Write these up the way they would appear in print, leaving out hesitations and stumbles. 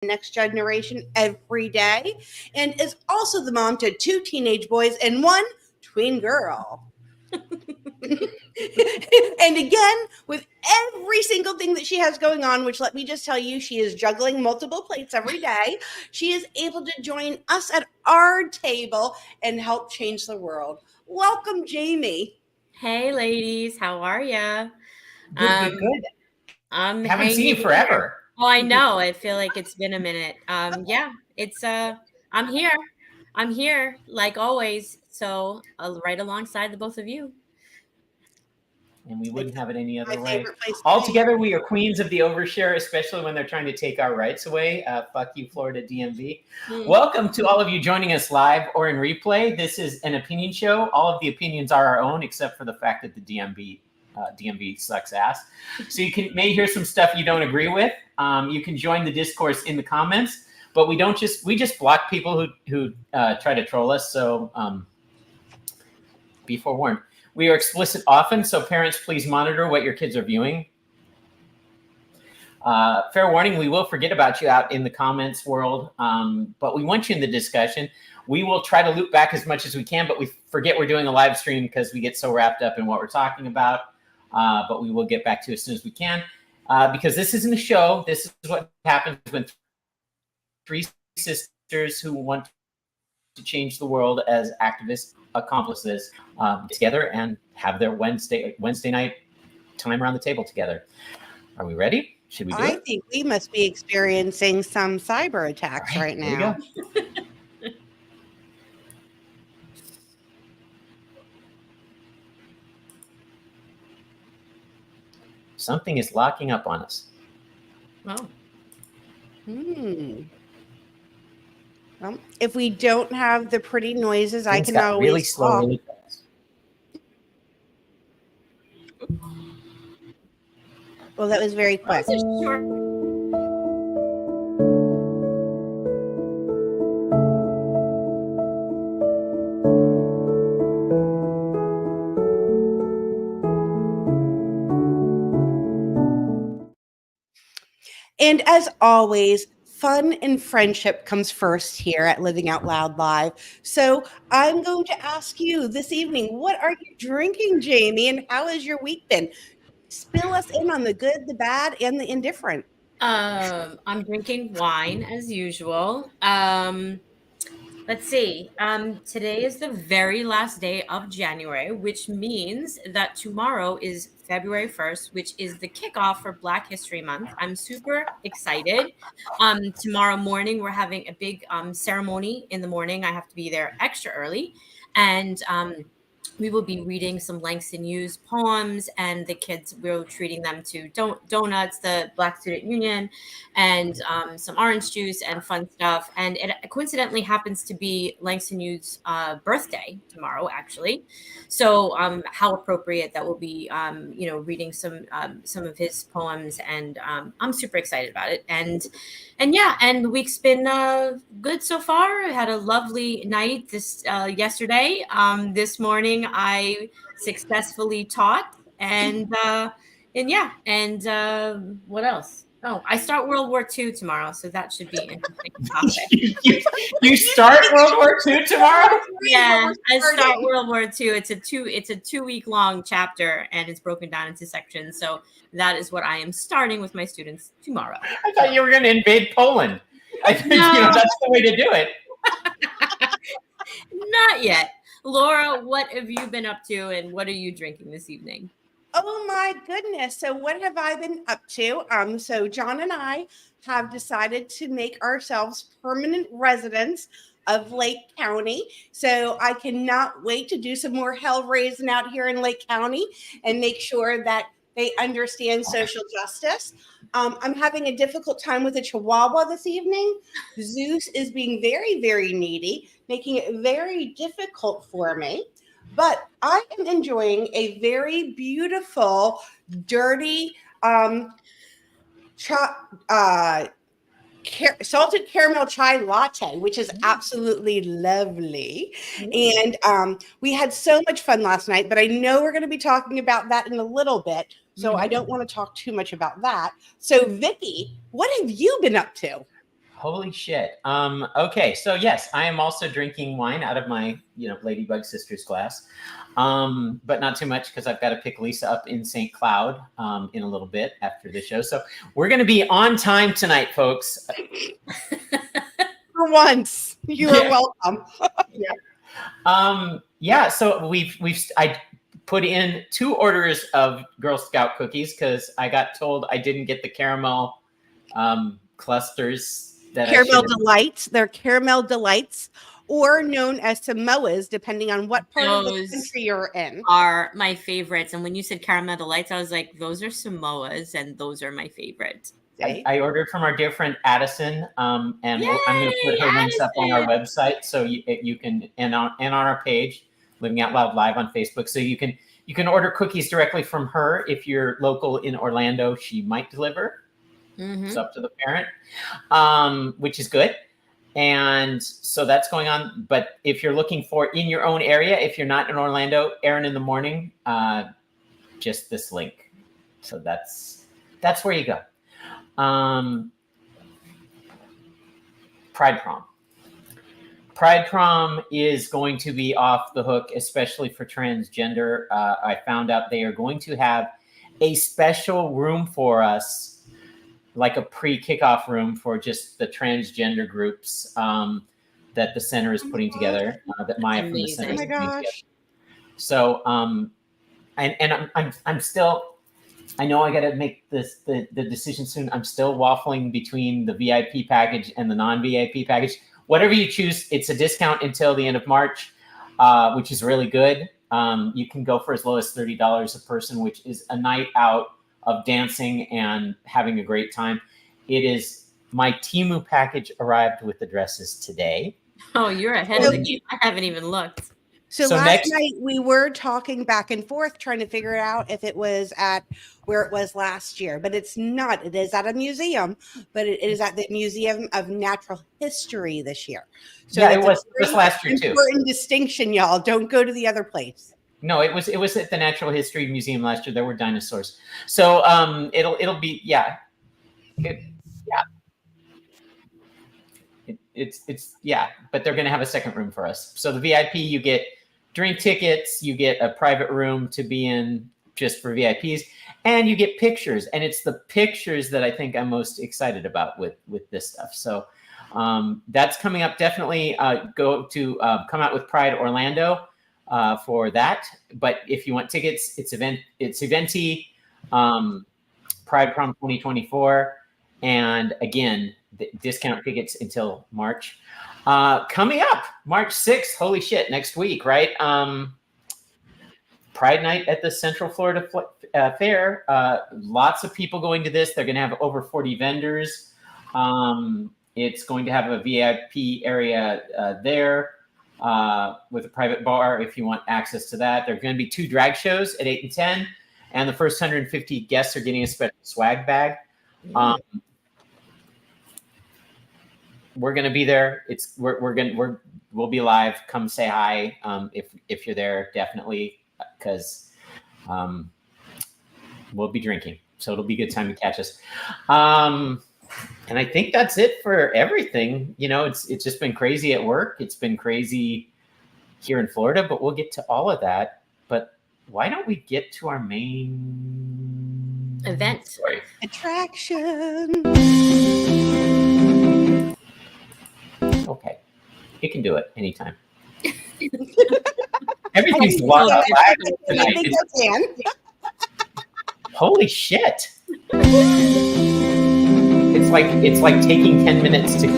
next generation every day, and is also the mom to 2 teenage boys and 1 tween girl. And again, with every single thing that she has going on, which let me just tell you, she is juggling multiple plates every day, she is able to join us at our table and help change the world. Welcome, Jaime. Hey, ladies, how are ya? Good. I'm Haven't hanging seen you in here. forever. Oh, I know. I feel like it's been a minute. Yeah, it's I'm here. I'm here like always. So right alongside the both of you. And we wouldn't have it any My other way. favorite place to All be. together, we are queens of the overshare, especially when they're trying to take our rights away. Fuck you, Florida DMV. Welcome to all of you joining us live or in replay. This is an opinion show. All of the opinions are our own, except for the fact that the DMV sucks ass. So you may hear some stuff you don't agree with. You can join the discourse in the comments, but we just block people who try to troll us. So be forewarned. We are explicit often, so parents, please monitor what your kids are viewing. Fair warning, we will forget about you out in the comments world, but we want you in the discussion. We will try to loop back as much as we can, but we forget we're doing a live stream because we get so wrapped up in what we're talking about. But we will get back to you as soon as we can, because this isn't a show. This is what happens when 3 sisters who want to change the world as activist accomplices together and have their Wednesday night time around the table together. Are we ready? Should we do it? I think we must be experiencing some cyber attacks right now. Here we go. Something is locking up on us. Oh. Well, if we don't have the pretty noises, I can always really slow, talk. really fast. Well, that was very quick. And as always, fun and friendship comes first here at Living Out Loud Live. So I'm going to ask you this evening, what are you drinking, Jaime, and how has your week been? Spill us in on the good, the bad, and the indifferent. I'm drinking wine as usual. Let's see. Today is the very last day of January, which means that tomorrow is February 1st, which is the kickoff for Black History Month. I'm super excited. Tomorrow morning, we're having a big ceremony in the morning. I have to be there extra early. And we will be reading some Langston Hughes poems, and the kids, we're treating them to donuts, the Black Student Union, and some orange juice and fun stuff. And it coincidentally happens to be Langston Hughes' birthday tomorrow, actually. So how appropriate that will be, reading some of his poems, and I'm super excited about it. And yeah, and the week's been good so far. I had a lovely night yesterday. This morning I successfully taught, and yeah, and what else? Oh, I start World War II tomorrow, so that should be an interesting topic. You start World War II tomorrow? Yeah, I start World War II. It's a 2-week long chapter, and it's broken down into sections. So that is what I am starting with my students tomorrow. I thought you were going to invade Poland. I think that's the way to do it. Not yet. Laura, what have you been up to, and what are you drinking this evening? Oh my goodness. So what have I been up to? So John and I have decided to make ourselves permanent residents of Lake County. So I cannot wait to do some more hell raising out here in Lake County and make sure that they understand social justice. I'm having a difficult time with a Chihuahua this evening. Zeus is being very, very needy, making it very difficult for me. But I am enjoying a very beautiful, dirty salted caramel chai latte, which is absolutely lovely. And we had so much fun last night, but I know we're going to be talking about that in a little bit. So I don't want to talk too much about that. So Vicki, what have you been up to? Holy shit. Okay, so yes, I am also drinking wine out of my, Ladybug Sisters glass. But not too much because I've got to pick Lisa up in St. Cloud in a little bit after the show. So we're going to be on time tonight, folks. For once, you are welcome. So I put in 2 orders of Girl Scout cookies because I got told I didn't get the caramel clusters. Caramel delights. They're caramel delights, or known as Samoas, depending on what part of the country you're in. Are my favorites. And when you said caramel delights, I was like, those are Samoas, and those are my favorites. I ordered from our dear friend Addison, and I'm going to put her links up on our website, so you can, and on our page, Living Out Loud Live on Facebook, so you can order cookies directly from her. If you're local in Orlando, she might deliver. It's up to the parent, which is good. And so that's going on. But if you're looking for in your own area, if you're not in Orlando, Aaron in the Morning, just this link. So that's where you go. Pride Prom. Pride Prom is going to be off the hook, especially for transgender. I found out they are going to have a special room for us, like a pre-kickoff room for just the transgender groups that the center is putting together, that Maya from the center is putting together. So, and I'm still, I know I got to make the decision soon. I'm still waffling between the VIP package and the non-VIP package. Whatever you choose, it's a discount until the end of March, which is really good. You can go for as low as $30 a person, which is a night out of dancing and having a great time. It is, my Temu package arrived with the dresses today. Oh, you're ahead of the game. I haven't even looked. So last night we were talking back and forth trying to figure out if it was at where it was last year, but it's not. It is at a museum, but it is at the Museum of Natural History this year. So yeah, it was last year too. Important distinction, y'all. Don't go to the other place. No, it was at the Natural History Museum last year. There were dinosaurs. So it'll be it's but they're going to have a second room for us. So the VIP, you get drink tickets, you get a private room to be in just for VIPs, and you get pictures. And it's the pictures that I think I'm most excited about with this stuff. So that's coming up. Definitely go to come out with Pride Orlando for that. But if you want tickets, it's Eventi, Pride Prom 2024. And again, the discount tickets until March. Coming up, March 6th, holy shit, next week, right? Pride Night at the Central Florida Fair. Lots of people going to this. They're going to have over 40 vendors. It's going to have a VIP area there with a private bar if you want access to that. There are going to be 2 drag shows at 8 and 10. And the first 150 guests are getting a special swag bag. We're going to be there. We'll be live. Come say hi. If you're there, definitely, because we'll be drinking. So it'll be a good time to catch us. And I think that's it for everything. It's just been crazy at work. It's been crazy here in Florida, but we'll get to all of that. But why don't we get to our main event attraction? Okay, you can do it anytime. Everything's locked up tonight. I think I can. Holy shit! It's like taking 10 minutes to.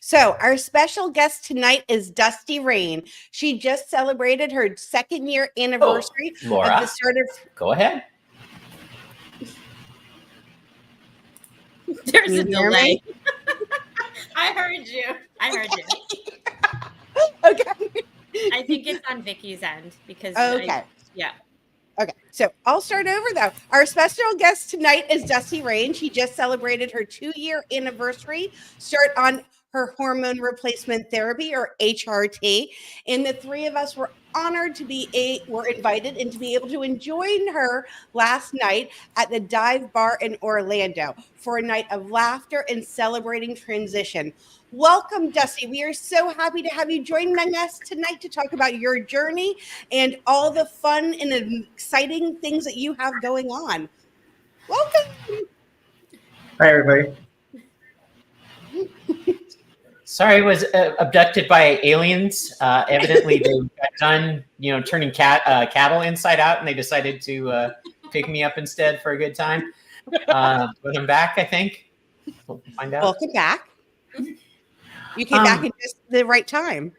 So our special guest tonight is Dustie Rayne. She just celebrated her 2nd year anniversary Laura, of the start of. Go ahead. There's a delay. I heard you. Okay. I think it's on Vicki's end because. Okay. Yeah. Okay, so I'll start over though. Our special guest tonight is Dustie Rayne. She just celebrated her 2-year anniversary, start on her hormone replacement therapy or HRT. And the 3 of us were honored to were invited and to be able to join her last night at the Dive Bar in Orlando for a night of laughter and celebrating transition. Welcome, Dustie. We are so happy to have you join us tonight to talk about your journey and all the fun and exciting things that you have going on. Welcome. Hi, everybody. Sorry, I was abducted by aliens. Evidently, they got done, turning cattle inside out, and they decided to pick me up instead for a good time. But I'm back, I think. We'll find out. Welcome back. You came back at just the right time.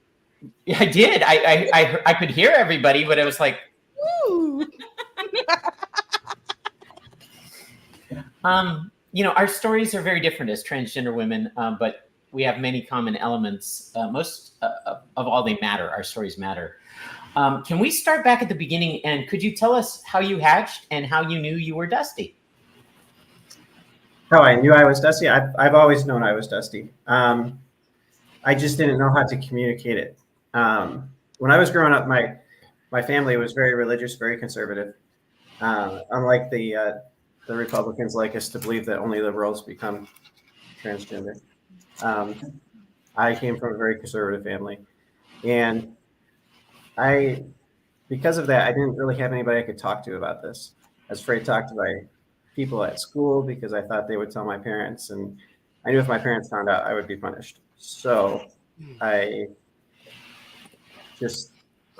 Yeah, I did. I could hear everybody, but it was like, woo. Our stories are very different as transgender women, but we have many common elements. Most of all, they matter. Our stories matter. Can we start back at the beginning? And could you tell us how you hatched and how you knew you were Dustie? How I knew I was Dustie? I've always known I was Dustie. I just didn't know how to communicate it. When I was growing up, my family was very religious, very conservative. Unlike the Republicans like us to believe that only liberals become transgender. I came from a very conservative family, and because of that, I didn't really have anybody I could talk to about this. I was afraid to talk to my people at school because I thought they would tell my parents, and I knew if my parents found out, I would be punished. So I just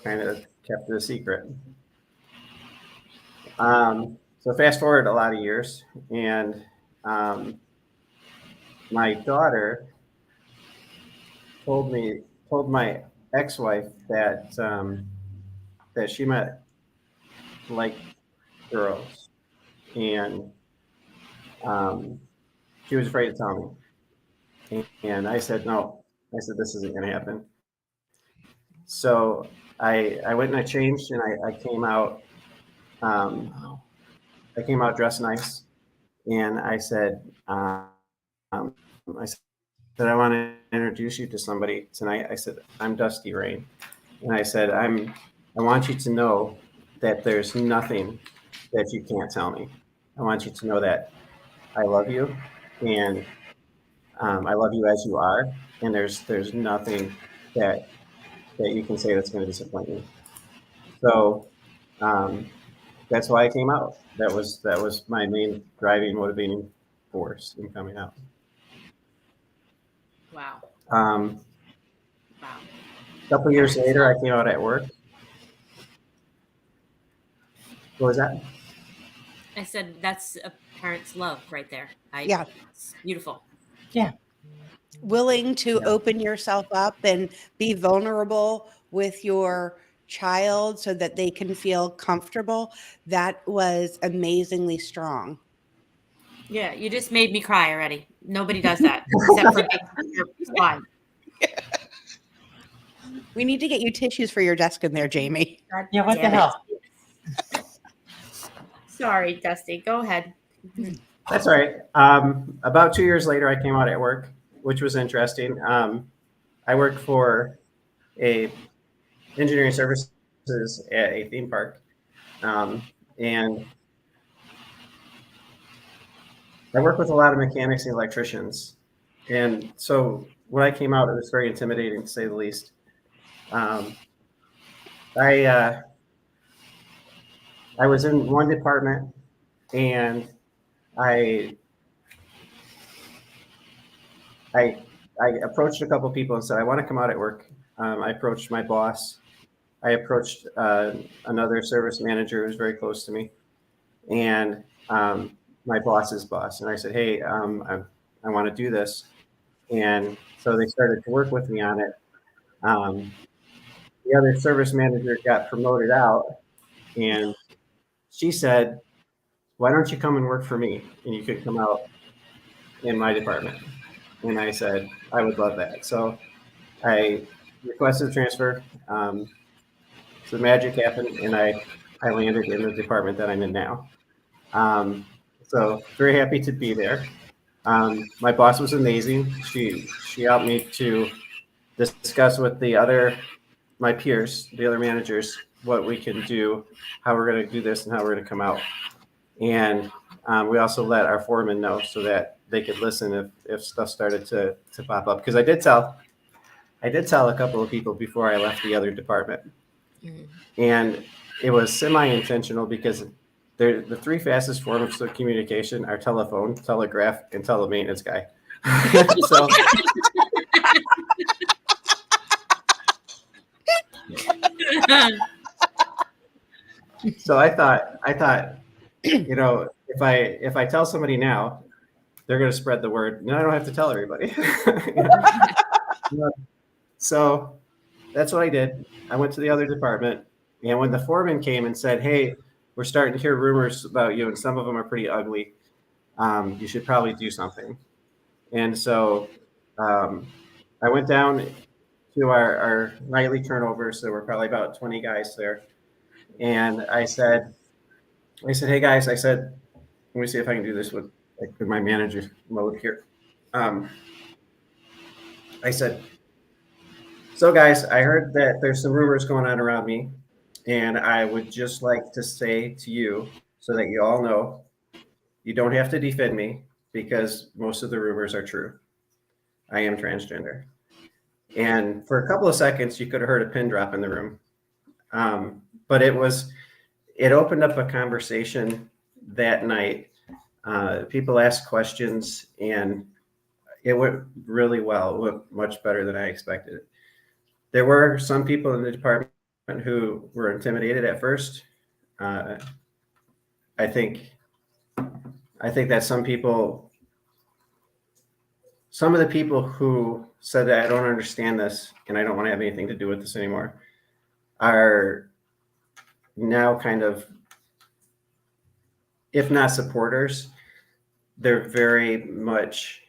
kind of kept it a secret. So fast forward a lot of years, and my daughter told my ex-wife that that she might like girls, and she was afraid to tell me. And I said no. I said this isn't going to happen. So I went and I changed, and I came out. I came out dressed nice, and I said, I I want to introduce you to somebody tonight. I said, I'm Dustie Rayne, and I said, I want you to know that there's nothing that you can't tell me. I want you to know that I love you, and I love you as you are, and there's nothing that you can say that's going to disappoint me. So that's why I came out. That was my main driving, motivating force in coming out. Wow. Wow. A couple years later, I came out at work. What was that? I said that's a parent's love right there. Yeah. It's beautiful. Yeah. Willing to open yourself up and be vulnerable with your child so that they can feel comfortable. That was amazingly strong. Yeah, you just made me cry already. Nobody does that except for me. We need to get you tissues for your desk in there, Jaime. Yeah, what the hell? Sorry, Dusty. Go ahead. That's all right. About 2 years later, I came out at work, which was interesting. I worked for a engineering services at a theme park, and I work with a lot of mechanics and electricians. And so when I came out, it was very intimidating, to say the least. I was in one department, and I approached a couple of people and said, I want to come out at work. I approached my boss. I approached another service manager who's very close to me, and my boss's boss. And I said, hey, I want to do this. And so they started to work with me on it. The other service manager got promoted out, and she said, why don't you come and work for me, and you could come out in my department? And I said, I would love that. So I requested a transfer. So the magic happened, and I landed in the department that I'm in now. So very happy to be there. My boss was amazing. She helped me to discuss with the other my peers, the other managers, what we can do, how we're going to do this, and how we're going to come out. And we also let our foreman know so that they could listen if stuff started to pop up. Because I did tell a couple of people before I left the other department, and it was semi-intentional because the three fastest forms of communication are telephone, telegraph, and telemaintenance guy. So. So I thought, you know, if I tell somebody now, they're going to spread the word, and I don't have to tell everybody. So that's what I did. I went to the other department, and when the foreman came and said, "Hey, we're starting to hear rumors about you, and some of them are pretty ugly. You should probably do something." And so I went down to our nightly turnover. So we're probably about 20 guys there. And I said, "Hey guys," I said, "let me see if I can do this with my manager mode here." I said, "So guys, I heard that there's some rumors going on around me, and I would just like to say to you so that you all know, you don't have to defend me because most of the rumors are true. I am transgender." And for a couple of seconds, you could have heard a pin drop in the room. But it opened up a conversation that night. People asked questions, and it went really well. It went much better than I expected. There were some people in the department who were intimidated at first. I think that some of the people who said that I don't understand this and I don't want to have anything to do with this anymore are now kind of, if not supporters, they're very much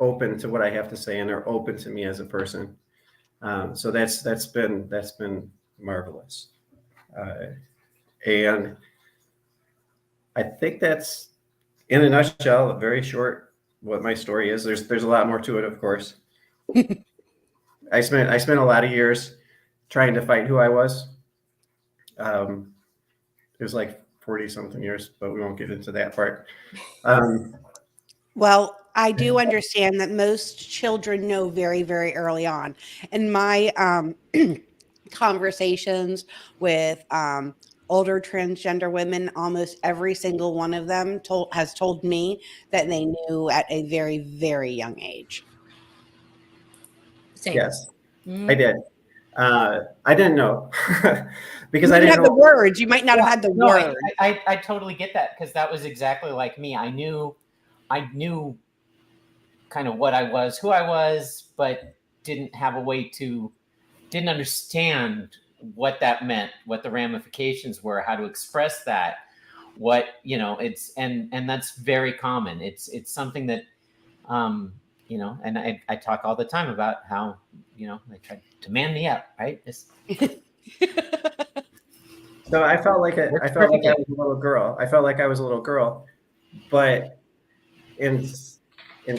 open to what I have to say, and they're open to me as a person. So that's been marvelous. And I think that's, in a nutshell, very short, what my story is. There's a lot more to it, of course. I spent a lot of years trying to fight who I was. It was like 40 something years, but we won't get into that part. Well, I do understand that most children know very, very early on. In my conversations with older transgender women, almost every single one of them has told me that they knew at a very, very young age. Same. Yes, I did. I didn't know because You I didn't didn't have know. the words. You might not have had the No, words. I totally get that, because that was exactly like me. I knew kind of what I was, who I was, but didn't understand what that meant, what the ramifications were, how to express that, and that's very common. It's something that, and I talk all the time about how, they tried to man me up, right? So I felt like I was a little girl. I felt like I was a little girl, but in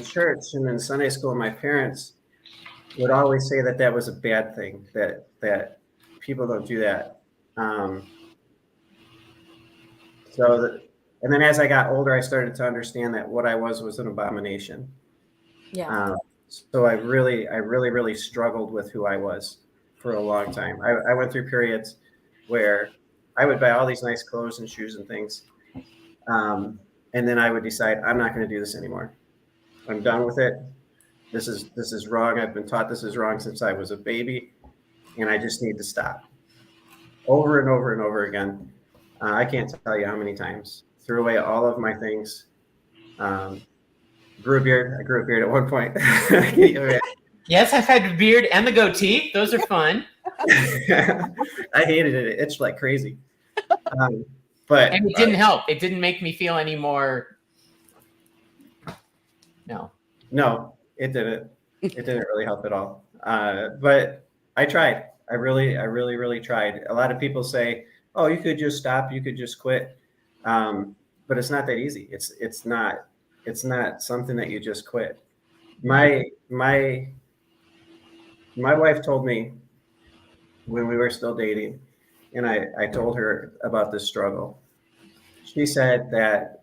church and in Sunday school, my parents would always say that was a bad thing, that people don't do that. And then as I got older, I started to understand that what I was an abomination. Yeah. So I really struggled with who I was for a long time. I went through periods where I would buy all these nice clothes and shoes and things. And then I would decide, I'm not going to do this anymore. I'm done with it. This is wrong. I've been taught this is wrong since I was a baby, and I just need to stop. Over and over and over again. I can't tell you how many times. Threw away all of my things. Grew a beard. I grew a beard at one point. Yes, I've had the beard and the goatee. Those are fun. I hated it. It itched like crazy. And it didn't help. It didn't make me feel any more. No, it didn't. It didn't really help at all. But I tried. I really tried. A lot of people say, "Oh, you could just stop. You could just quit." But it's not that easy. It's not something that you just quit. My wife told me when we were still dating, and I told her about this struggle. She said that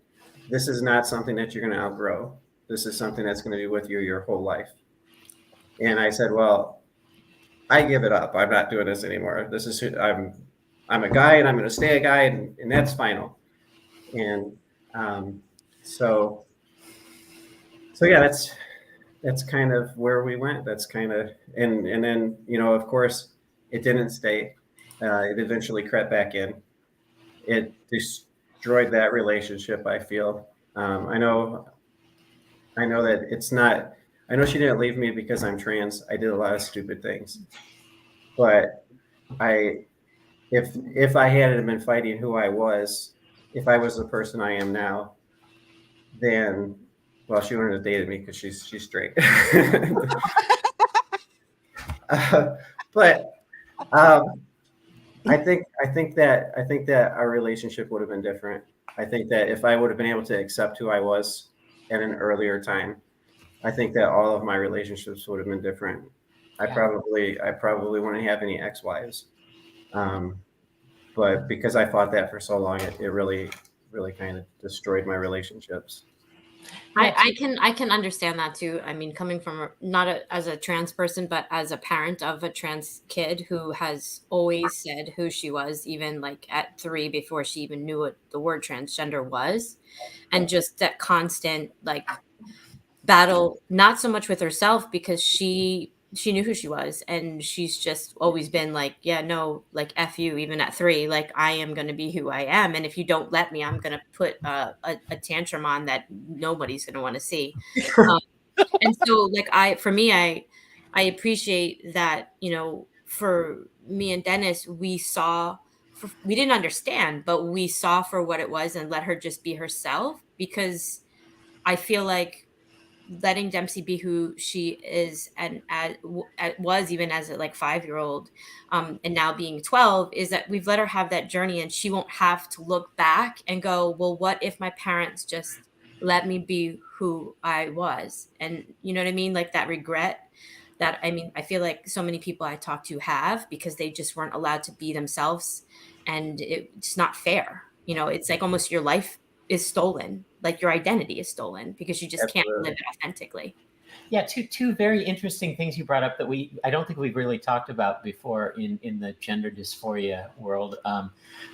this is not something that you're going to outgrow. This is something that's going to be with you your whole life. And I said, well, I give it up. I'm not doing this anymore. This is who I'm a guy, and I'm going to stay a guy, and that's final. And so yeah, that's kind of where we went. That's kind of, and then, of course, it didn't stay. It eventually crept back in. It destroyed that relationship, I feel. I know that it's not, I know she didn't leave me because I'm trans. I did a lot of stupid things. But if I hadn't been fighting who I was, if I was the person I am now, then, well, she wouldn't have dated me because she's straight. But I think that our relationship would have been different. I think that if I would have been able to accept who I was at an earlier time, I think that all of my relationships would have been different. I probably wouldn't have any ex-wives. But because I fought that for so long, it really kind of destroyed my relationships. I can understand that too. I mean, coming from as a trans person, but as a parent of a trans kid who has always said who she was, even like at 3 before she even knew what the word transgender was, and just that constant like battle, not so much with herself because she knew who she was, and she's just always been like, yeah, no, like F you, even at 3, like I am going to be who I am. And if you don't let me, I'm going to put a tantrum on that nobody's going to want to see. And so like I appreciate that, for me and Dennis, we didn't understand, but we saw for what it was and let her just be herself, because I feel like letting Dempsey be who she is and was even as a like 5-year-old, and now being 12, is that we've let her have that journey, and she won't have to look back and go, well, what if my parents just let me be who I was? And you know what I mean? Like that regret that, I mean, I feel like so many people I talk to have, because they just weren't allowed to be themselves, and it's not fair. It's like almost your life is stolen, like your identity is stolen, because you just can't live it authentically. Yeah, two very interesting things you brought up that I don't think we've really talked about before in the gender dysphoria world.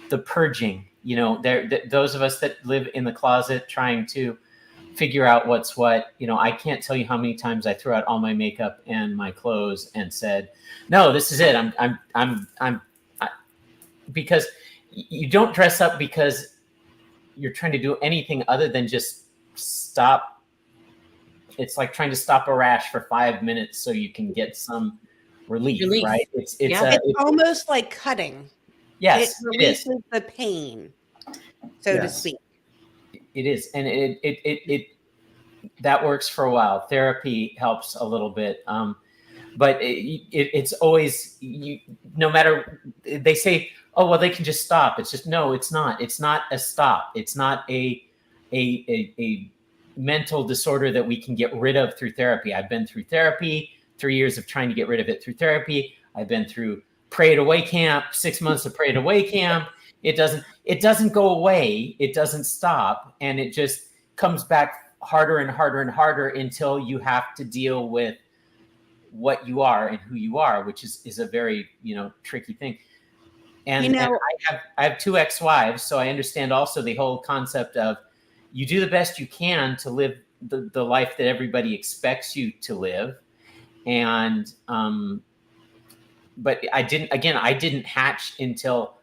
The purging, those of us that live in the closet trying to figure out what's what. I can't tell you how many times I threw out all my makeup and my clothes and said, no, this is it. Because you don't dress up because you're trying to do anything other than just stop. It's like trying to stop a rash for 5 minutes so you can get some relief. Right? It's almost like cutting. Yes, it releases the pain, so to speak. It is, and it that works for a while. Therapy helps a little bit, but it's always no matter, they say, oh, well, they can just stop. It's just, no, it's not. It's not a stop. It's not a mental disorder that we can get rid of through therapy. I've been through therapy, 3 years of trying to get rid of it through therapy. I've been through Pray It Away camp, 6 months of Pray It Away camp. It doesn't go away. It doesn't stop. And it just comes back harder and harder and harder until you have to deal with what you are and who you are, which is a very, tricky thing. And, and I have 2 ex-wives, so I understand also the whole concept of you do the best you can to live the life that everybody expects you to live. And, but I didn't hatch until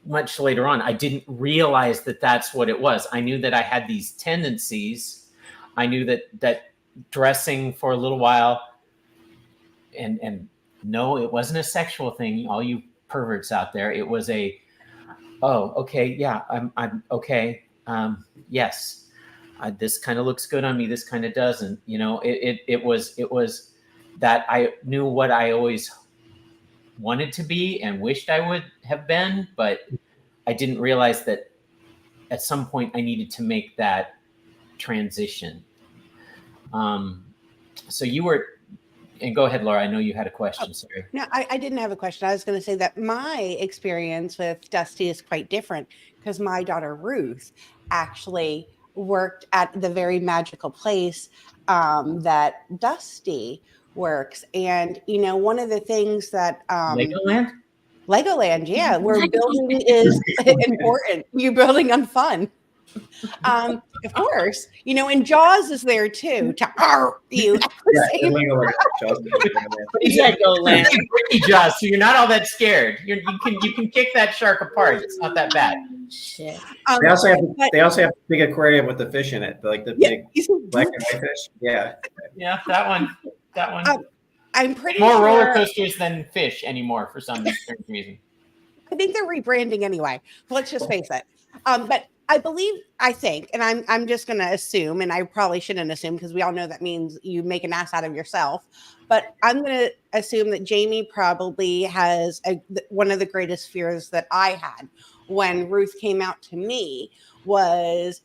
much later on. I didn't realize that that's what it was. I knew that I had these tendencies. I knew that dressing for a little while, and no, it wasn't a sexual thing. All you perverts out there, it was okay, yeah, I'm okay. Yes, this kind of looks good on me. This kind of doesn't. It was that I knew what I always wanted to be and wished I would have been, but I didn't realize that at some point I needed to make that transition. So and go ahead, Laura. I know you had a question. Sorry. No, I didn't have a question. I was going to say that my experience with Dusty is quite different because my daughter Ruth actually worked at the very magical place that Dusty works. And, you know, one of the things that Legoland? Legoland, yeah, where building is important. You're building on fun. Of course, you know, and Jaws is there too to you. At the Yeah, same Legoland. Ricky Jaws, so you're not all that scared. You can kick that shark apart. It's not that bad. Shit. They also have a big aquarium with the fish in it, like the big black and white fish. Yeah. Yeah, that one. I'm pretty more sure roller coasters than fish anymore for some strange reason. I think they're rebranding anyway. Let's just face it. But I think, and I'm just going to assume, and I probably shouldn't assume because we all know that means you make an ass out of yourself. But I'm going to assume that Jaime probably has one of the greatest fears that I had when Ruth came out to me was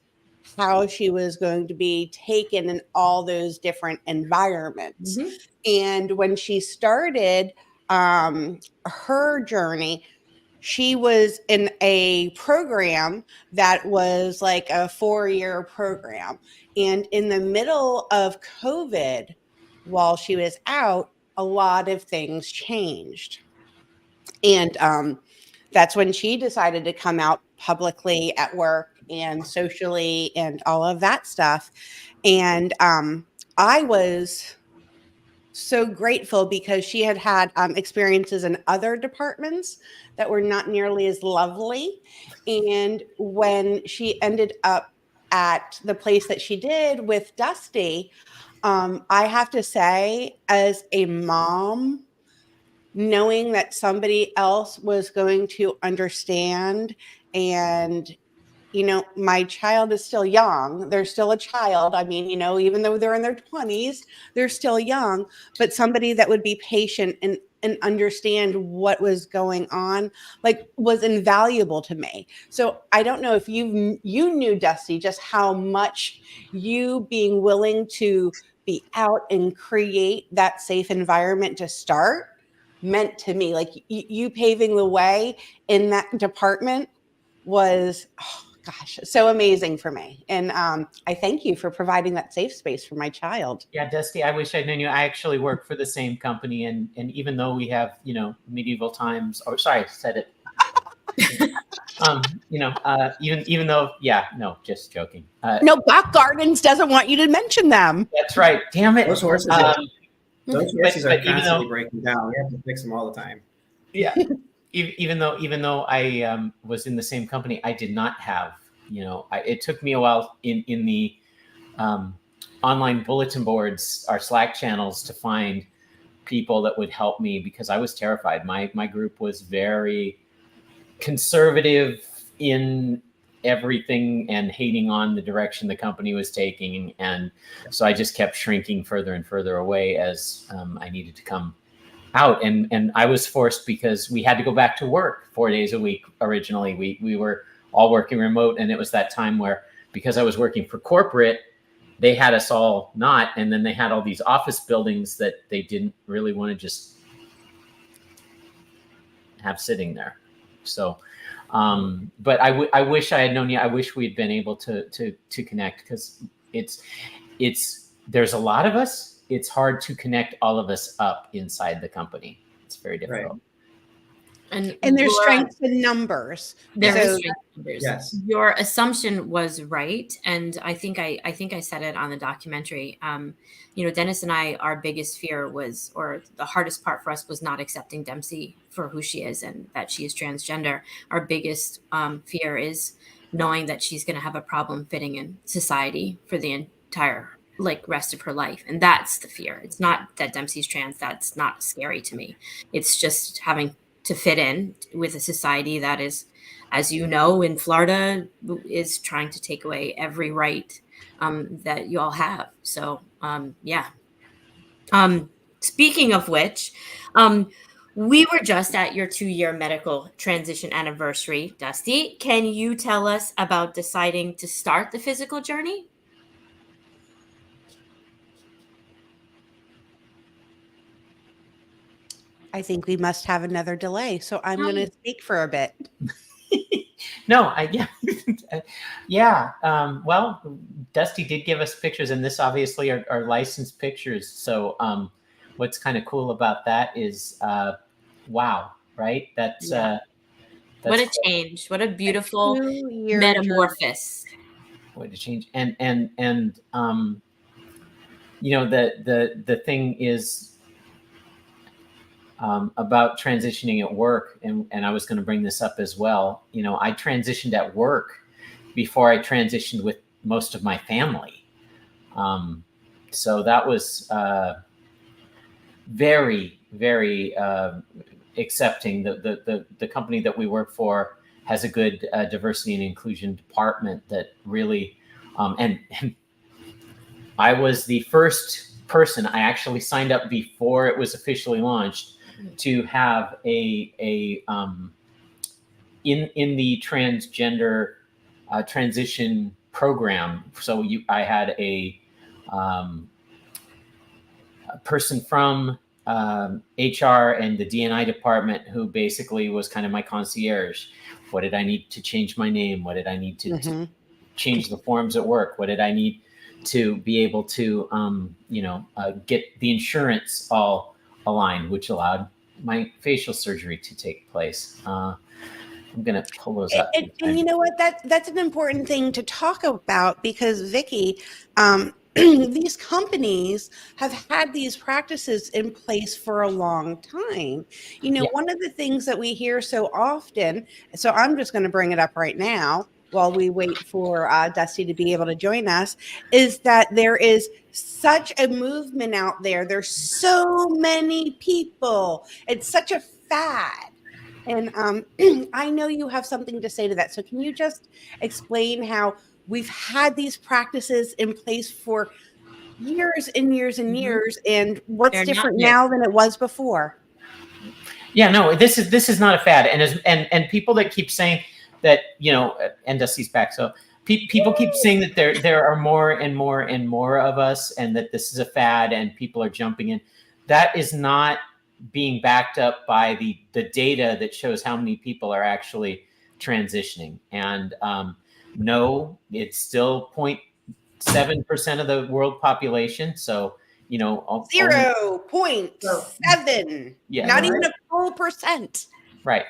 how she was going to be taken in all those different environments. Mm-hmm. And when she started her journey, she was in a program that was like a 4-year program. And in the middle of COVID, while she was out, a lot of things changed. And that's when she decided to come out publicly at work and socially and all of that stuff. And I was so grateful because she had experiences in other departments that were not nearly as lovely. And when she ended up at the place that she did with Dusty, I have to say, as a mom, knowing that somebody else was going to understand and you know, my child is still young. They're still a child. I mean, you know, even though they're in their 20s, they're still young, but somebody that would be patient and understand what was going on, like was invaluable to me. So I don't know if you knew, Dusty, just how much you being willing to be out and create that safe environment to start meant to me. Like you paving the way in that department was, oh, gosh, so amazing for me. And I thank you for providing that safe space for my child. Yeah, Dusty, I wish I'd known you. I actually work for the same company. And even though we have, you know, medieval times, or sorry, I said it. Even though, yeah, no, just joking. No, Buck Gardens doesn't want you to mention them. That's right. Damn it. Those horses are constantly breaking down. We have to fix them all the time. Yeah. Even though I was in the same company, I did not have, you know, it took me a while in the online bulletin boards, our Slack channels, to find people that would help me because I was terrified. My group was very conservative in everything and hating on the direction the company was taking. And so I just kept shrinking further and further away as I needed to come out. And I was forced because we had to go back to work 4 days a week. Originally, we were all working remote. And it was that time where, because I was working for corporate, they had us all not. And then they had all these office buildings that they didn't really want to just have sitting there. So, but I wish I had known you. I wish we'd been able to connect because there's a lot of us. It's hard to connect all of us up inside the company. It's very difficult. Right. And there's strength in numbers. There is strength in numbers. Yes. Your assumption was right, and I think I said it on the documentary. You know, Dennis and I, our biggest fear was, or the hardest part for us was not accepting Dempsey for who she is and that she is transgender. Our biggest fear is knowing that she's going to have a problem fitting in society for the entire rest of her life. And that's the fear. It's not that Dempsey's trans. That's not scary to me. It's just having to fit in with a society that is, as you know, in Florida, is trying to take away every right that you all have. So, yeah. Speaking of which, we were just at your 2-year medical transition anniversary. Dusty, can you tell us about deciding to start the physical journey? I think we must have another delay, so I'm going to speak for a bit. No, yeah. Well, Dusty did give us pictures, and this obviously are licensed pictures. So what's kind of cool about that is, wow, right? That's what a change! What a beautiful 2-year metamorphosis! What a change! And the thing is about transitioning at work, and I was going to bring this up as well. I transitioned at work before I transitioned with most of my family. So that was very, very accepting. The company that we work for has a good diversity and inclusion department that really, and I was the first person. I actually signed up before it was officially launched to have in the transgender transition program. So I had a person from HR and the D&I department who basically was kind of my concierge. What did I need to change my name? What did I need to change the forms at work? What did I need to be able to, get the insurance all aligned, which allowed my facial surgery to take place. I'm going to pull those up. And you know what? That's an important thing to talk about, because Vicki, these companies have had these practices in place for a long time. One of the things that we hear so often, so I'm just going to bring it up right now while we wait for Dusty to be able to join us, is that there is such a movement out there. There's so many people. It's such a fad. And I know you have something to say to that. So can you just explain how we've had these practices in place for years and years and years, and what's different now than it was before? Yeah, no, this is not a fad. And people that keep saying that, and Dusty's back. So people keep saying that there are more and more and more of us, and that this is a fad and people are jumping in. That is not being backed up by the data that shows how many people are actually transitioning. And no, it's still 0.7% of the world population. So 0.7. Yeah, not even a full percent. Right.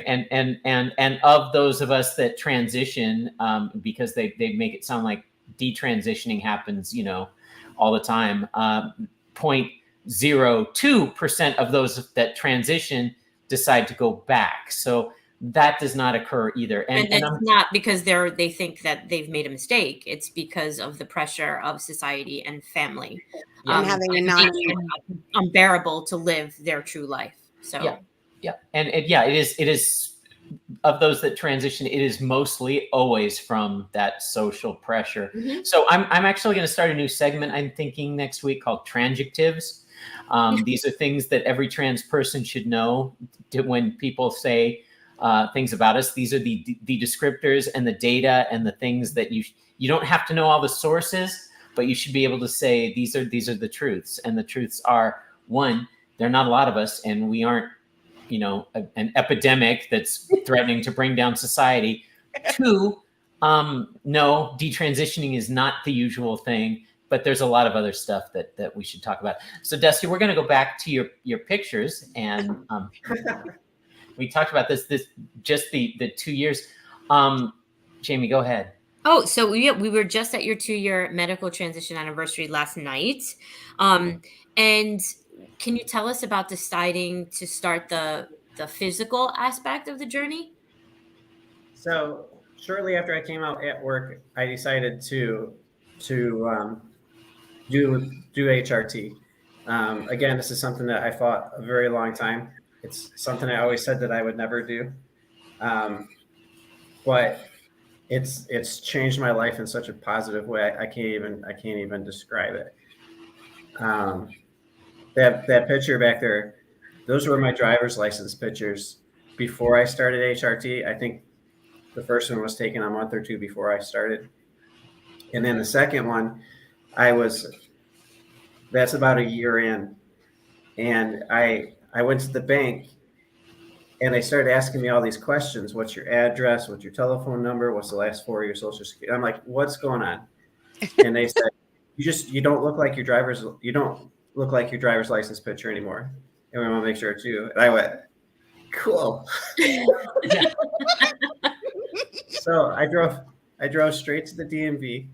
And of those of us that transition, because they make it sound like detransitioning happens, all the time. 0.02% of those that transition decide to go back. So that does not occur either. And it's not because they think that they've made a mistake. It's because of the pressure of society and family. And having a unbearable to live their true life. So yeah. And it is of those that transition, it is mostly always from that social pressure. So I'm actually going to start a new segment, I'm thinking, next week, called Tranjectives. These are things that every trans person should know when people say things about us. These are the descriptors and the data and the things that you don't have to know all the sources, but you should be able to say these are the truths. And the truths are, one, there are not a lot of us, and we aren't an epidemic that's threatening to bring down society. Two, no, detransitioning is not the usual thing, but there's a lot of other stuff that we should talk about. So Dusty, we're going to go back to your pictures, and we talked about this just the 2 years. Jaime, go ahead. Oh, so we were just at your 2-year medical transition anniversary last night. And can you tell us about deciding to start the physical aspect of the journey? So shortly after I came out at work, I decided to do HRT. Again, this is something that I fought a very long time. It's something I always said that I would never do, but it's changed my life in such a positive way. I can't even describe it. That picture back there, those were my driver's license pictures before I started HRT. I think the first one was taken a month or two before I started. And then the second one, that's about a year in. And I I went to the bank and they started asking me all these questions. What's your address? What's your telephone number? What's the last 4 of your social security? I'm like, what's going on? And they said, you don't look like your driver's license picture anymore. And we want to make sure it's you. And I went, cool. So I drove straight to the DMV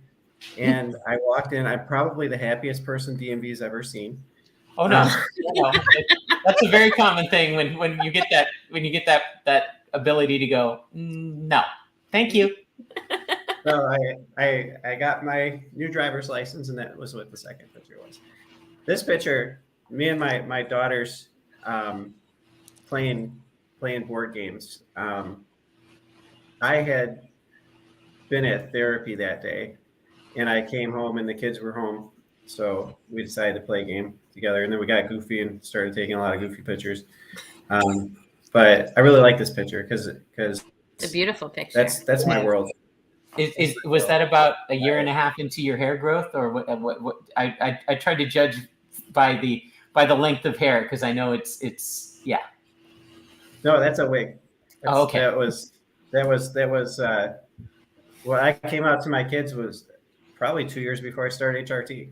and I walked in. I'm probably the happiest person DMV's ever seen. Oh no, no. That's a very common thing when you get that ability to go, no, thank you. So I got my new driver's license, and that was what the second picture was. This picture, me and my daughters playing board games. I had been at therapy that day, and I came home, and the kids were home, so we decided to play a game together, and then we got goofy and started taking a lot of goofy pictures. But I really like this picture because It's a beautiful picture. That's my world. Was that about a year and a half into your hair growth, or what? I tried to judge by the length of hair because I know it's yeah. No, that's a wig. Okay. That was what I came out to my kids was probably 2 years before I started HRT.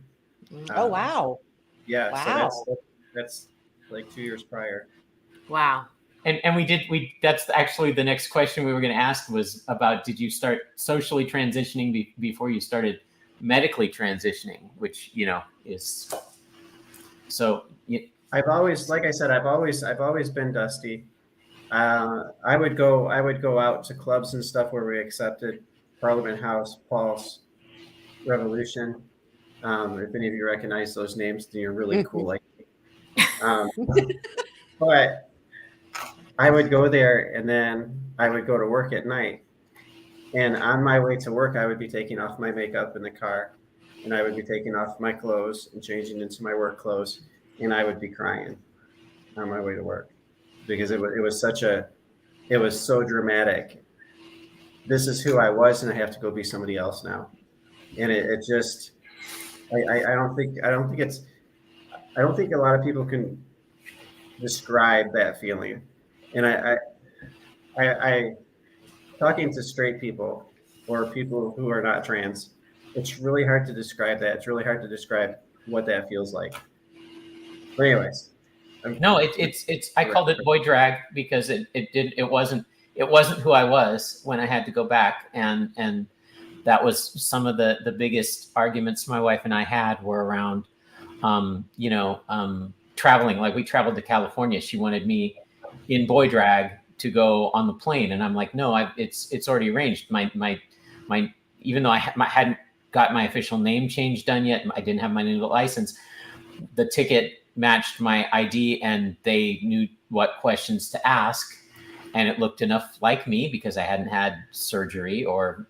Oh, wow. Yeah. Wow. So that's like 2 years prior. Wow. And that's actually the next question we were going to ask was about, did you start socially transitioning before you started medically transitioning, which, is so. I've always, like I said, I've always been Dusty. I would go out to clubs and stuff where we accepted Parliament House, Pulse, Revolution. If any of you recognize those names, then you're really cool. Like, but I would go there and then I would go to work at night. And on my way to work, I would be taking off my makeup in the car, and I would be taking off my clothes and changing into my work clothes, and I would be crying on my way to work because it was so dramatic. This is who I was, and I have to go be somebody else now. And it just, I don't think a lot of people can describe that feeling. And I talking to straight people or people who are not trans, it's really hard to describe that. It's really hard to describe what that feels like. But anyways, no, it's I called it boy drag because it wasn't who I was when I had to go back, and that was some of the biggest arguments my wife and I had were around traveling. Like, we traveled to California. She wanted me in boy drag to go on the plane, and I'm like, no, it's already arranged. My even though I hadn't got my official name change done yet, I didn't have my new license. The ticket matched my ID, and they knew what questions to ask, and it looked enough like me because I hadn't had surgery, or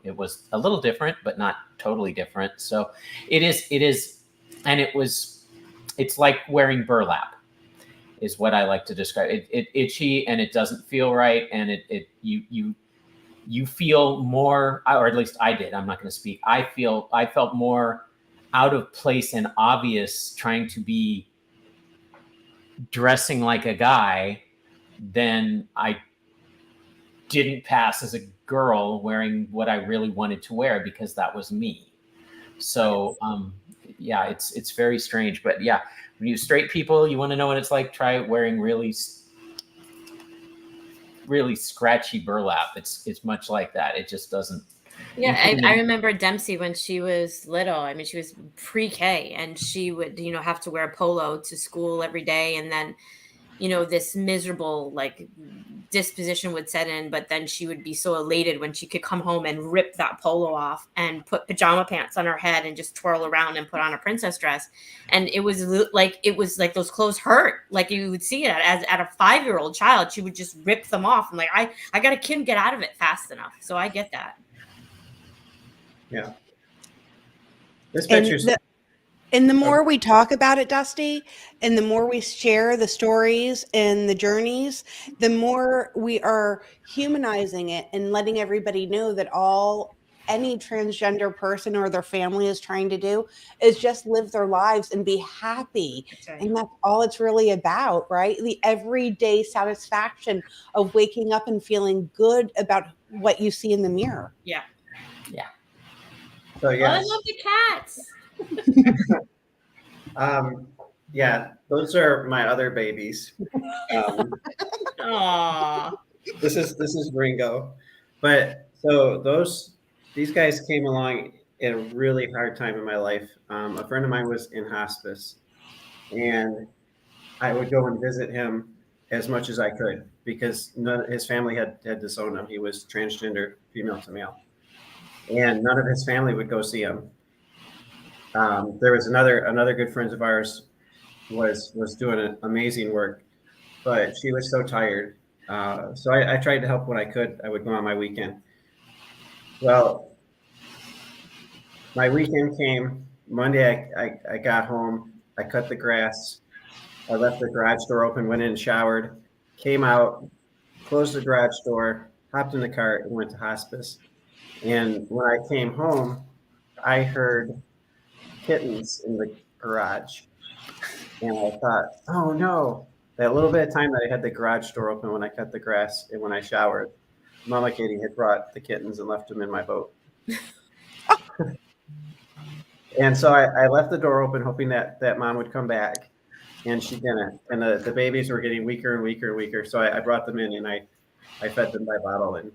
it was a little different, but not totally different. So it is, and it's like wearing burlap, is what I like to describe. It itchy, and it doesn't feel right, and you feel more, or at least I did. I'm not going to speak. I felt more out of place and obvious trying to be dressing like a guy than I didn't pass as a girl wearing what I really wanted to wear because that was me. So yeah, it's very strange, but yeah. When you straight people, you want to know what it's like, try wearing really scratchy burlap. It's much like that. It just doesn't. Yeah, I remember Dempsey when she was little. I mean, she was pre-K, and she would, have to wear a polo to school every day. And then, this miserable disposition would set in, but then she would be so elated when she could come home and rip that polo off and put pajama pants on her head and just twirl around and put on a princess dress. And it was like those clothes hurt. Like, you would see it at a 5-year-old child, she would just rip them off. I'm like, I got a kid, get out of it fast enough. So I get that. Yeah. This picture's And the more we talk about it, Dusty, and the more we share the stories and the journeys, the more we are humanizing it and letting everybody know that all any transgender person or their family is trying to do is just live their lives and be happy. That's right. And that's all it's really about, right? The everyday satisfaction of waking up and feeling good about what you see in the mirror. Yeah. So Oh, I yes, love the cats. yeah, those are my other babies. Aww. This is Ringo, but so these guys came along at a really hard time in my life. A friend of mine was in hospice, and I would go and visit him as much as I could because his family had disowned him. He was transgender, female to male, and none of his family would go see him. There was another good friend of ours was doing an amazing work, but she was so tired. So I tried to help when I could. I would go on my weekend. Well, my weekend came Monday. I got home. I cut the grass. I left the garage door open, went in, showered, came out, closed the garage door, hopped in the cart, and went to hospice. And when I came home, I heard kittens in the garage. And I thought, oh no, that little bit of time that I had the garage door open when I cut the grass and when I showered, Mama Katie had brought the kittens and left them in my boat. And so I left the door open hoping that Mom would come back, and she didn't. And the babies were getting weaker and weaker and weaker. So I brought them in and I fed them by bottle, and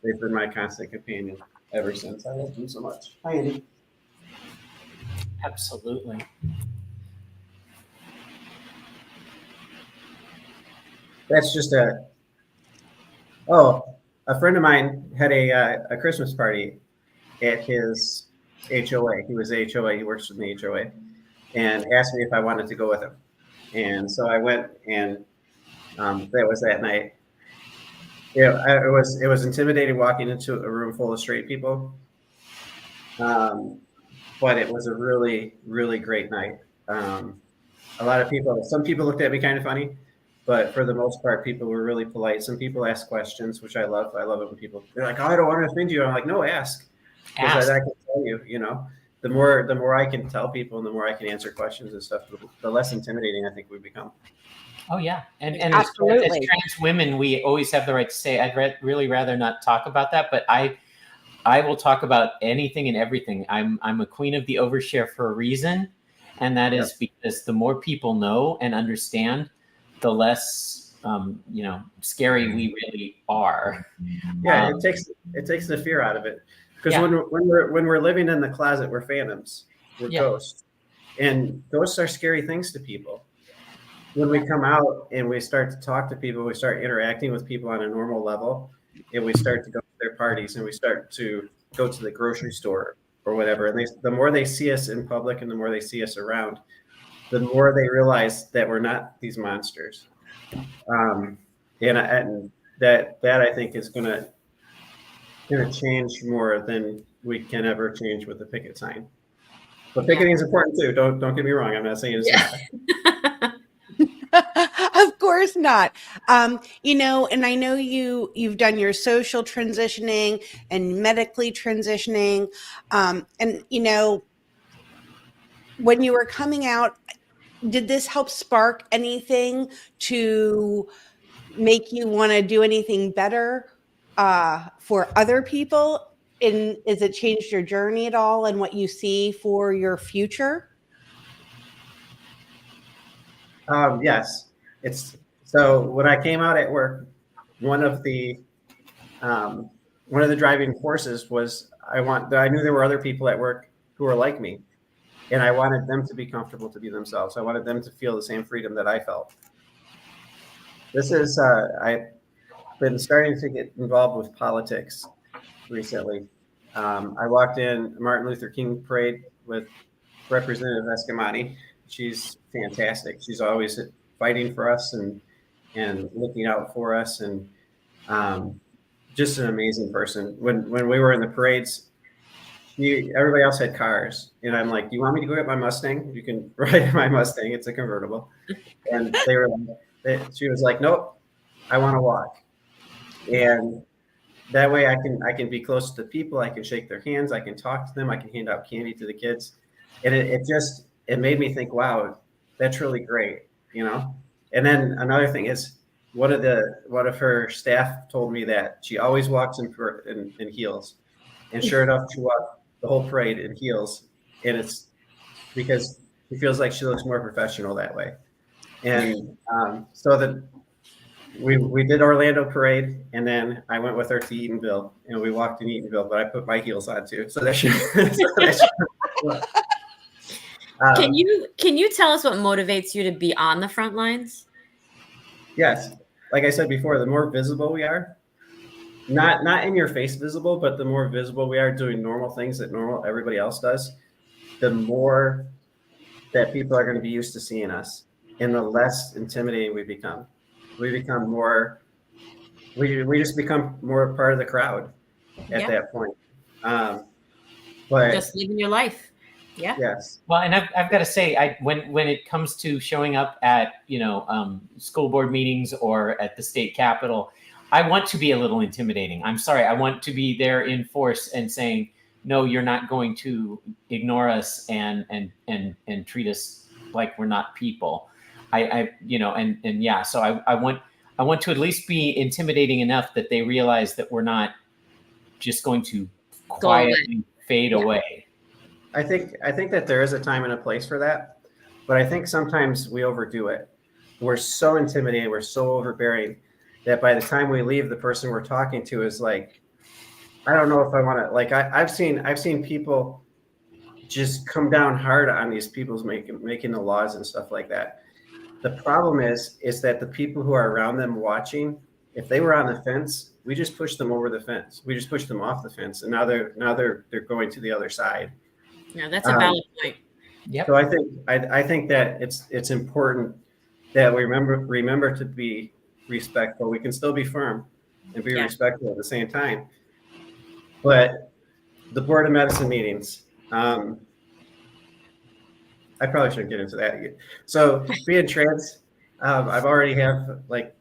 they've been my constant companion ever since. I love them so much. Hi, Andy. Absolutely. That's just a friend of mine had a Christmas party at his HOA. He was the HOA. He works with the HOA, and asked me if I wanted to go with him. And so I went, and that was that night. Yeah, it was intimidating walking into a room full of straight people, but it was a really, really great night. A lot of people, some people looked at me kind of funny, but for the most part, people were really polite. Some people asked questions, which I love. I love it when people, they're like, "Oh, I don't want to offend you." I'm like, "No, ask." Because I can tell you, the more I can tell people and the more I can answer questions and stuff, the less intimidating I think we become. Oh yeah, and as trans women, we always have the right to say. I'd really rather not talk about that, but I will talk about anything and everything. I'm a queen of the overshare for a reason, and that is because the more people know and understand, the less scary we really are. Yeah, it takes the fear out of it. Because when we're living in the closet, we're phantoms, we're ghosts, and ghosts are scary things to people. When we come out and we start to talk to people, we start interacting with people on a normal level, and we start to go to their parties, and we start to go to the grocery store or whatever. And the more they see us in public, and the more they see us around, the more they realize that we're not these monsters. And that I think is going to change more than we can ever change with the picket sign. But picketing is important too. Don't get me wrong. I'm not saying it's not. Of course not. And I know you've done your social transitioning and medically transitioning. And when you were coming out, did this help spark anything to make you want to do anything better for other people? And has it changed your journey at all and what you see for your future? Yes, it's so when I came out at work, one of the driving forces was I knew there were other people at work who were like me, and I wanted them to be comfortable to be themselves. I wanted them to feel the same freedom that I felt. This is I've been starting to get involved with politics recently. I walked in Martin Luther King parade with Representative Escamani. She's fantastic. She's always fighting for us and looking out for us, and just an amazing person. When we were in the parades, everybody else had cars, and I'm like, "Do you want me to go get my Mustang? You can ride my Mustang. It's a convertible." And she was like, "Nope, I want to walk." And that way I can be close to people. I can shake their hands. I can talk to them. I can hand out candy to the kids. And it made me think, wow, that's really great, you know? And then another thing is one of her staff told me that she always walks in heels. And sure enough, she walked the whole parade in heels. And it's because she feels like she looks more professional that way. And so that we did Orlando parade, and then I went with her to Eatonville, and we walked in Eatonville, but I put my heels on too. So that should. Can you tell us what motivates you to be on the front lines? Yes, like I said before, the more visible we are, not in your face visible, but the more visible we are doing normal things that everybody else does, the more that people are going to be used to seeing us, and the less intimidating we become. We become more. We just become more part of the crowd at that point. But just living your life. Yeah. Yes. Well, and I've got to say, when it comes to showing up at school board meetings or at the state capitol, I want to be a little intimidating. I'm sorry, I want to be there in force and saying, no, you're not going to ignore us and treat us like we're not people. So I want to at least be intimidating enough that they realize that we're not just going to quietly fade away. I think that there is a time and a place for that, but I think sometimes we overdo it. We're so intimidating, we're so overbearing that by the time we leave, the person we're talking to is like, I don't know if I want to. Like I've seen people just come down hard on these people's making the laws and stuff like that. The problem is that the people who are around them watching, if they were on the fence, we just pushed them over the fence. We just pushed them off the fence, and now they're going to the other side. Yeah, that's a valid point. Yep. So I think that it's important that we remember to be respectful. We can still be firm and be respectful at the same time. But the Board of Medicine meetings, I probably shouldn't get into that. So being trans, I've already have like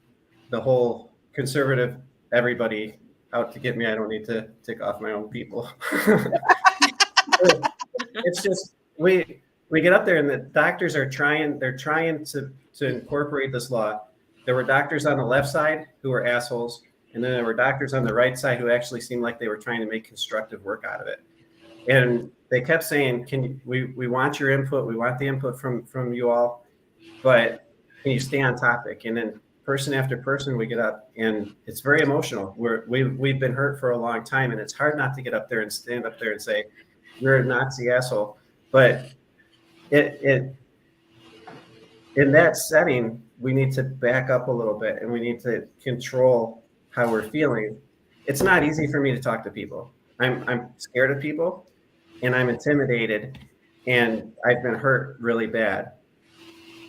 the whole conservative everybody out to get me. I don't need to tick off my own people. It's just we get up there and the doctors are trying to incorporate this law. There were doctors on the left side who were assholes, and then there were doctors on the right side who actually seemed like they were trying to make constructive work out of it. And they kept saying, we want your input, we want the input from you all, but can you stay on topic? And then person after person, we get up, and it's very emotional. We've been hurt for a long time, and it's hard not to get up there and stand up there and say, you're a Nazi asshole. But in that setting, we need to back up a little bit, and we need to control how we're feeling. It's not easy for me to talk to people. I'm scared of people, and I'm intimidated, and I've been hurt really bad.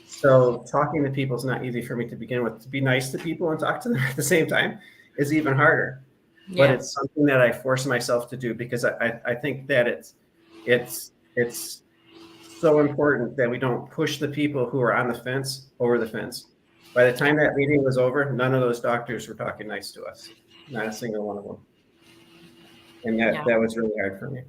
So talking to people is not easy for me to begin with. To be nice to people and talk to them at the same time is even harder. Yeah. But it's something that I force myself to do because I think that it's so important that we don't push the people who are on the fence over the fence. By the time that meeting was over, none of those doctors were talking nice to us. Not a single one of them. And that was really hard for me.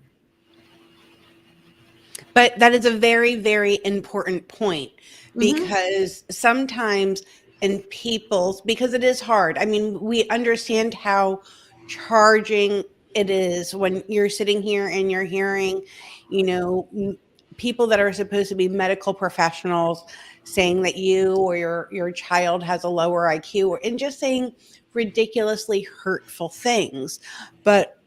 But that is a very, very important point because sometimes because it is hard. I mean, we understand how charging it is when you're sitting here and you're hearing, people that are supposed to be medical professionals saying that you or your child has a lower IQ and just saying ridiculously hurtful things. But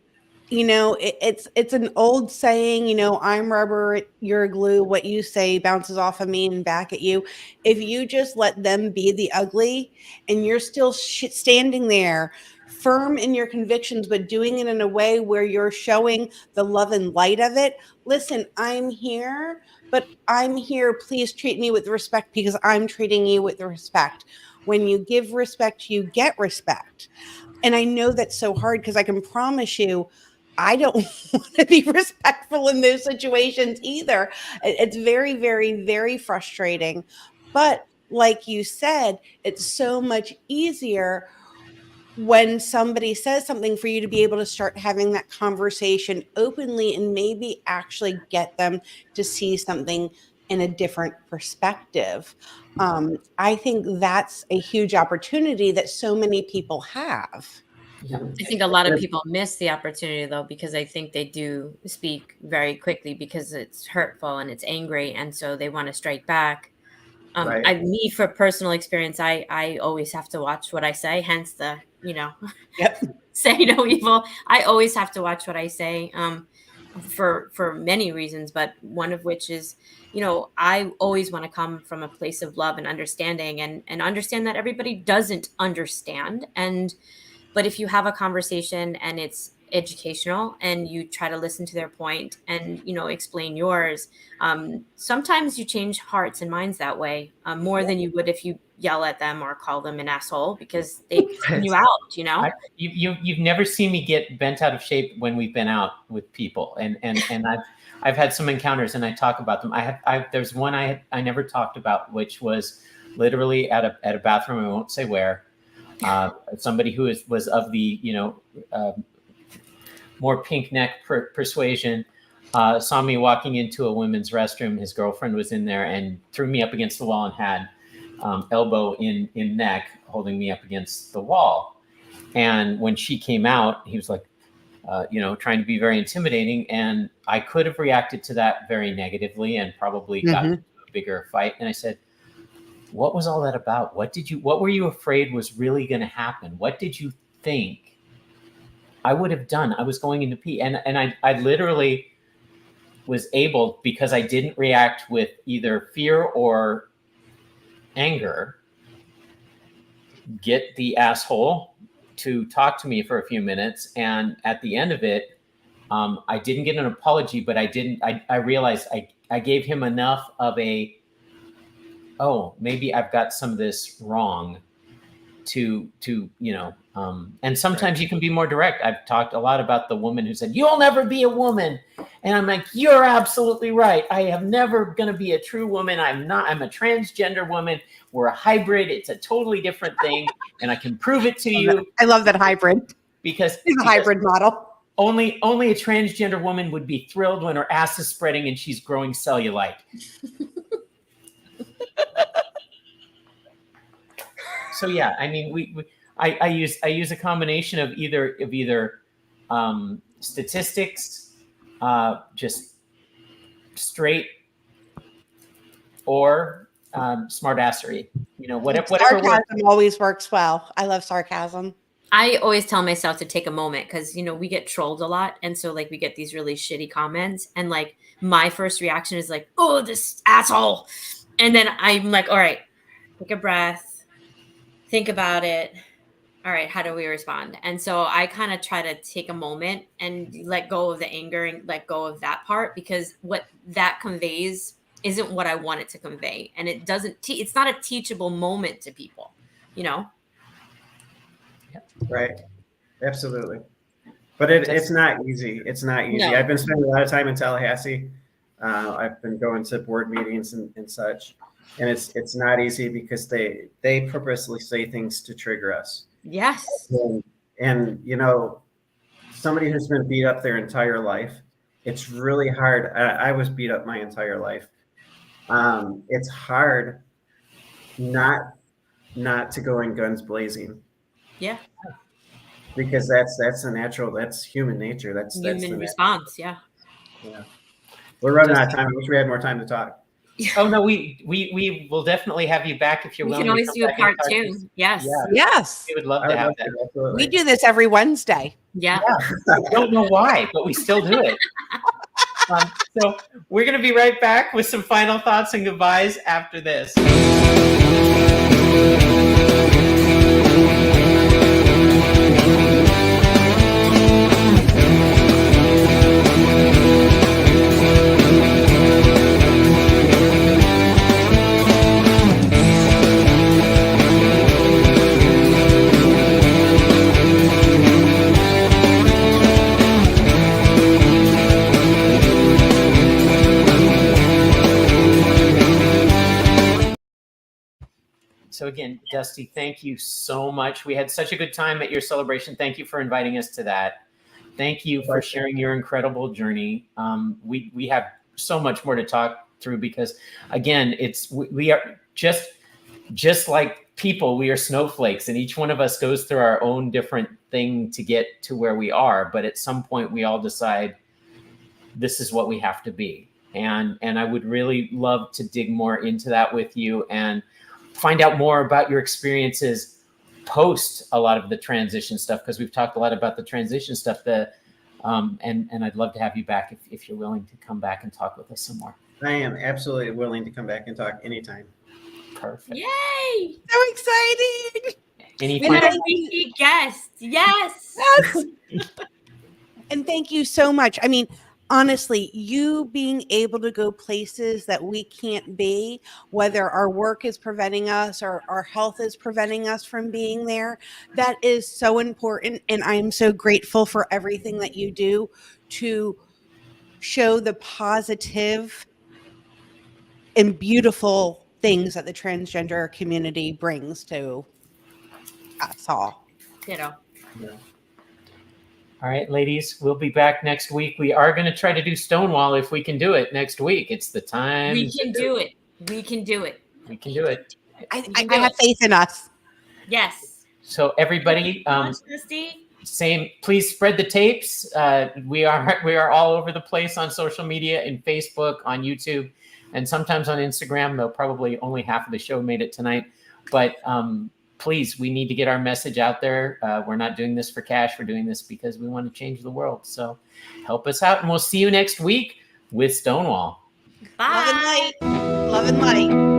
it's an old saying, I'm rubber, you're glue. What you say bounces off of me and back at you. If you just let them be the ugly and you're still standing there firm in your convictions, but doing it in a way where you're showing the love and light of it. Listen, I'm here, but I'm here. Please treat me with respect because I'm treating you with respect. When you give respect, you get respect. And I know that's so hard because I can promise you, I don't want to be respectful in those situations either. It's very, very, very frustrating. But like you said, it's so much easier when somebody says something, for you to be able to start having that conversation openly and maybe actually get them to see something in a different perspective. I think that's a huge opportunity that so many people have. I think a lot of people miss the opportunity though, because I think they do speak very quickly because it's hurtful and it's angry, and so they want to strike back. Right. Me, for personal experience, I always have to watch what I say. Hence the Yep. say no evil. I always have to watch what I say. For many reasons, but one of which is, I always want to come from a place of love and understanding, and understand that everybody doesn't understand. But if you have a conversation and it's educational and you try to listen to their point and, explain yours, sometimes you change hearts and minds that way, more than you would if you yell at them or call them an asshole, because they tune you out, You've never seen me get bent out of shape when we've been out with people, and I've had some encounters and I talk about them. There's one I never talked about, which was literally at a bathroom. I won't say where. Somebody who was of the more pink neck persuasion saw me walking into a women's restroom. His girlfriend was in there and threw me up against the wall and had elbow in neck, holding me up against the wall. And when she came out, he was like, trying to be very intimidating. And I could have reacted to that very negatively and probably got into a bigger fight. And I said, what was all that about? What were you afraid was really going to happen? What did you think I would have done? I was going into pee. And I literally was able, because I didn't react with either fear or anger, get the asshole to talk to me for a few minutes. And at the end of it, I didn't get an apology, but I realized I gave him enough of a, oh, maybe I've got some of this wrong to and sometimes you can be more direct. I've talked a lot about the woman who said, you'll never be a woman. And I'm like, you're absolutely right. I am never going to be a true woman. I'm a transgender woman. We're a hybrid. It's a totally different thing. And I can prove it to you. I love that hybrid. Because it's a hybrid model. Only a transgender woman would be thrilled when her ass is spreading and she's growing cellulite. So yeah, I mean, I use a combination of either statistics, just straight, or smartassery. Whatever. Sarcasm always works well. I love sarcasm. I always tell myself to take a moment, because we get trolled a lot, and so we get these really shitty comments, and my first reaction is like, oh, this asshole, and then I'm like, all right, take a breath, think about it. All right, how do we respond? And so I kind of try to take a moment and let go of the anger and let go of that part, because what that conveys isn't what I want it to convey, and it doesn't. It's not a teachable moment to people, Right. Absolutely. But it's not easy. It's not easy. No. I've been spending a lot of time in Tallahassee. I've been going to board meetings and such, and it's not easy because they purposely say things to trigger us. Yes. And somebody who's been beat up their entire life, it's really hard. I was beat up my entire life. It's hard not to go in guns blazing. Yeah. Because that's a natural, that's human nature. That's human response. Yeah. We're running out of time. I wish we had more time to talk. Oh no, we will definitely have you back if you're willing. We can always do a part 2. Yes. Yeah. Yes. We would love to have that. Absolutely. We do this every Wednesday. Yeah. I don't know why, but we still do it. So we're going to be right back with some final thoughts and goodbyes after this. So So again, Dustie, thank you so much. We had such a good time at your celebration. Thank you for inviting us to that. Thank you for sharing your incredible journey. We have so much more to talk through because, again, we are just like people. We are snowflakes, and each one of us goes through our own different thing to get to where we are. But at some point, we all decide this is what we have to be. And I would really love to dig more into that with you and find out more about your experiences post a lot of the transition stuff, because we've talked a lot about the transition stuff. And I'd love to have you back if you're willing to come back and talk with us some more. I am absolutely willing to come back and talk anytime. Perfect. Yay! So exciting. Any We had final- a repeat guest. Yes. Yes. And thank you so much. I mean, honestly, you being able to go places that we can't be, whether our work is preventing us or our health is preventing us from being there, that is so important. And I am so grateful for everything that you do to show the positive and beautiful things that the transgender community brings to us all. Ditto. All right, ladies, we'll be back next week. We are going to try to do Stonewall if we can do it next week. It's the time. We can do it. We can do it. We can do it. I have faith in us. Yes. So everybody, Dusty. same. Please spread the tapes. We are all over the place on social media, in Facebook, on YouTube, and sometimes on Instagram. Though probably only half of the show made it tonight, but please, we need to get our message out there. We're not doing this for cash. We're doing this because we want to change the world. So help us out, and we'll see you next week with Stonewall. Bye. Love and light. Love and light.